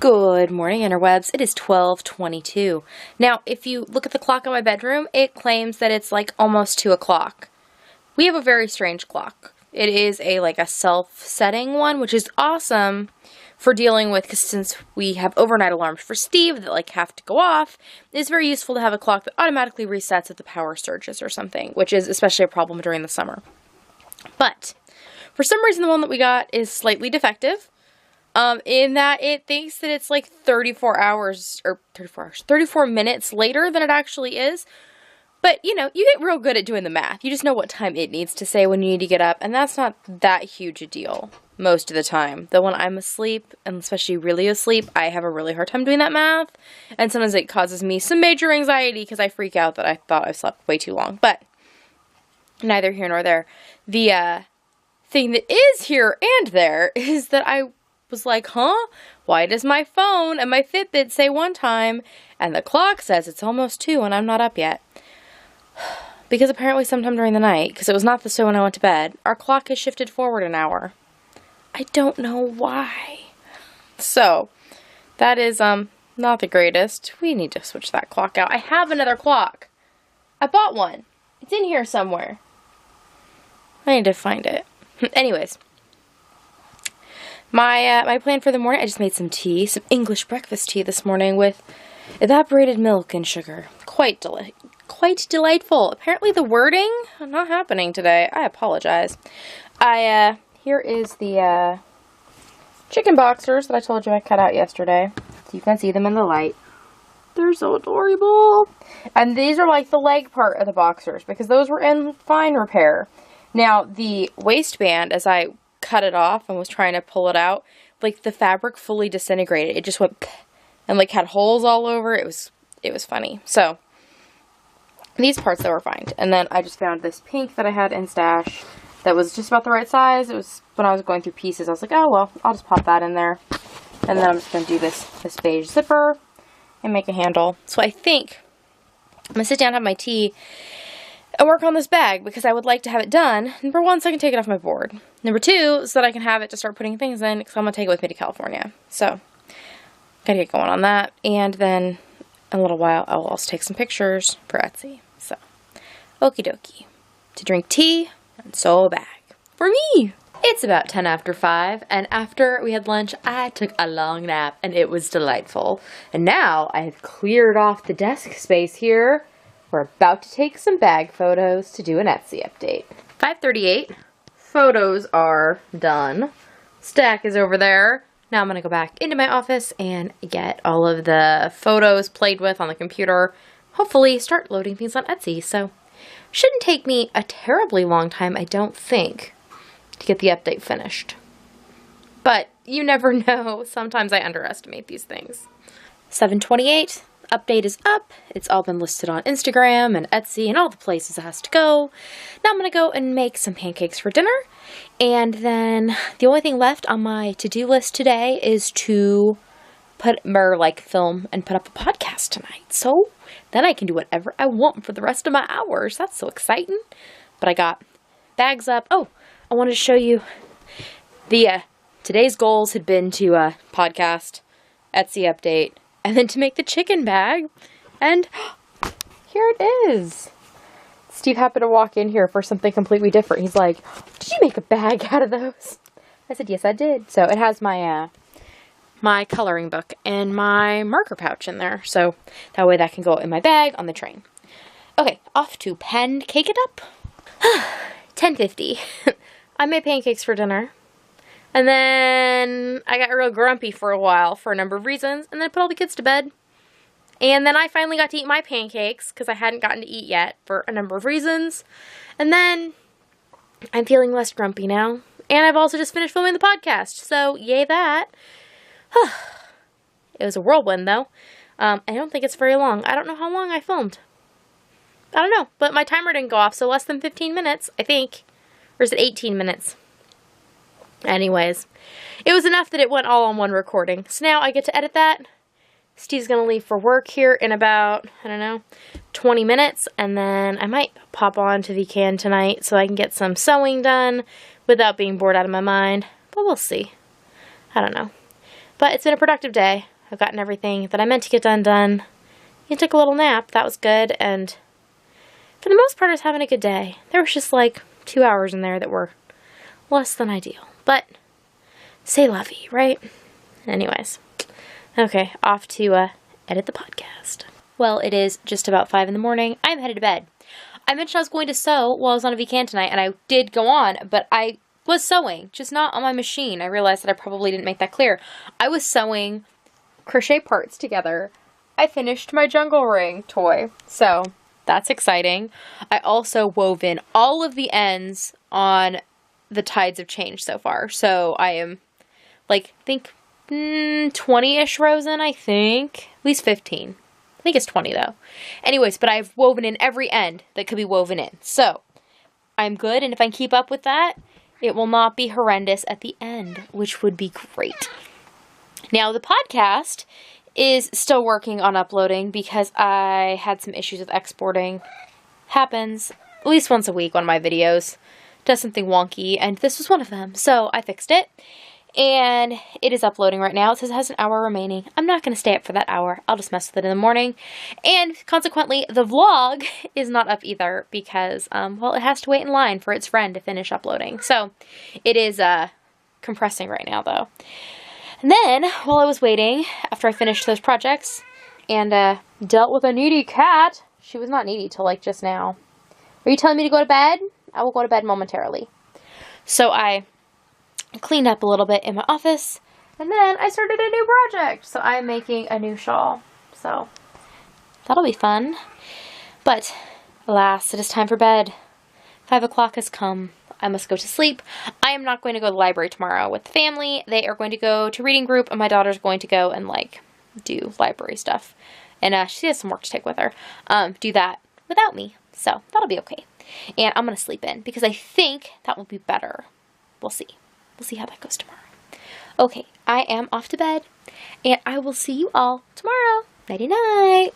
Good morning, interwebs. It is 12:22. Now, if you look at the clock in my bedroom, it claims that it's like almost 2 o'clock. We have a very strange clock. It is a self-setting one, which is awesome for dealing with, because since we have overnight alarms for Steve that have to go off, it's very useful to have a clock that automatically resets if the power surges or something, which is especially a problem during the summer. But for some reason, the one that we got is slightly defective. In that it thinks that it's 34 minutes later than it actually is. But, you get real good at doing the math. You just know what time it needs to say when you need to get up, and that's not that huge a deal most of the time. Though when I'm asleep, and especially really asleep, I have a really hard time doing that math, and sometimes it causes me some major anxiety because I freak out that I thought I slept way too long. But neither here nor there. The thing that is here and there is that I was like, why does my phone and my Fitbit say one time and the clock says it's almost 2 and I'm not up yet? Because apparently sometime during the night, because it was not so when I went to bed, our clock has shifted forward an hour. I don't know why. So, that is not the greatest. We need to switch that clock out. I have another clock. I bought one. It's in here somewhere. I need to find it. Anyways. My plan for the morning, I just made some tea, some English breakfast tea this morning with evaporated milk and sugar. Quite delightful. Apparently the wording, not happening today. I apologize. Here is the chicken boxers that I told you I cut out yesterday. So you can see them in the light. They're so adorable. And these are the leg part of the boxers, because those were in fine repair. Now, the waistband, as I cut it off and was trying to pull it out, the fabric fully disintegrated. It just went and had holes all over. It was funny. So these parts that were fine. And then I just found this pink that I had in stash that was just about the right size. It was when I was going through pieces. I was like, oh well, I'll just pop that in there. And then I'm just going to do this beige zipper and make a handle. So I think I'm going to sit down and have my tea and work on this bag, because I would like to have it done, number one, so I can take it off my board. Number two, so that I can have it to start putting things in, because I'm going to take it with me to California. So, gotta get going on that. And then, in a little while, I'll also take some pictures for Etsy. So, okie dokie. To drink tea, and sew a bag. For me! It's about 10 after 5, and after we had lunch, I took a long nap, and it was delightful. And now, I have cleared off the desk space here. We're about to take some bag photos to do an Etsy update. 5:38. Photos are done. Stack is over there. Now I'm going to go back into my office and get all of the photos played with on the computer. Hopefully start loading things on Etsy. So, shouldn't take me a terribly long time, I don't think, to get the update finished. But you never know. Sometimes I underestimate these things. 7:28. Update is up. It's all been listed on Instagram and Etsy and all the places it has to go. Now I'm going to go and make some pancakes for dinner. And then the only thing left on my to-do list today is to film and put up a podcast tonight. So then I can do whatever I want for the rest of my hours. That's so exciting. But I got bags up. Oh, I wanted to show you today's goals had been to podcast, Etsy update, and then to make the chicken bag. And here it is. Steve happened to walk in here for something completely different. He's like, did you make a bag out of those? I said, yes, I did. So it has my my coloring book and my marker pouch in there. So that way that can go in my bag on the train. Okay, off to pancake it up. 10:50. I made pancakes for dinner. And then I got real grumpy for a while for a number of reasons. And then I put all the kids to bed. And then I finally got to eat my pancakes because I hadn't gotten to eat yet for a number of reasons. And then I'm feeling less grumpy now. And I've also just finished filming the podcast. So yay that. It was a whirlwind though. I don't think it's very long. I don't know how long I filmed. I don't know. But my timer didn't go off. So less than 15 minutes, I think. Or is it 18 minutes? Anyways, it was enough that it went all on one recording. So now I get to edit that. Steve's going to leave for work here in about, 20 minutes. And then I might pop on to VCan tonight so I can get some sewing done without being bored out of my mind. But we'll see. I don't know. But it's been a productive day. I've gotten everything that I meant to get done. I took a little nap. That was good. And for the most part, I was having a good day. There was just like 2 hours in there that were less than ideal. But c'est la vie, right? Anyways. Okay, off to edit the podcast. Well, it is just about 5 in the morning. I'm headed to bed. I mentioned I was going to sew while I was on a weekend tonight, and I did go on, but I was sewing, just not on my machine. I realized that I probably didn't make that clear. I was sewing crochet parts together. I finished my jungle ring toy, so that's exciting. I also wove in all of the ends on the Tides of Change so far, so I am, like, I think 20-ish rows in, I think. At least 15. I think it's 20 though. Anyways, but I've woven in every end that could be woven in. So, I'm good, and if I can keep up with that, it will not be horrendous at the end, which would be great. Now, the podcast is still working on uploading because I had some issues with exporting. Happens at least once a week on my videos. Does something wonky, and this was one of them. So, I fixed it. And it is uploading right now. It says it has an hour remaining. I'm not going to stay up for that hour. I'll just mess with it in the morning. And consequently, the vlog is not up either because, well, it has to wait in line for its friend to finish uploading. So, it is compressing right now, though. And then, while I was waiting, after I finished those projects and dealt with a needy cat, she was not needy till, like, just now. Are you telling me to go to bed? I will go to bed momentarily. So, I cleaned up a little bit in my office, and then I started a new project. So I'm making a new shawl. So that'll be fun. But alas, it is time for bed. 5 o'clock has come. I must go to sleep. I am not going to go to the library tomorrow with the family. They are going to go to reading group, and my daughter's going to go and, like, do library stuff. And she has some work to take with her. Do that without me. So that'll be okay. And I'm going to sleep in because I think that will be better. We'll see. We'll see how that goes tomorrow. Okay, I am off to bed, and I will see you all tomorrow. Nighty-night.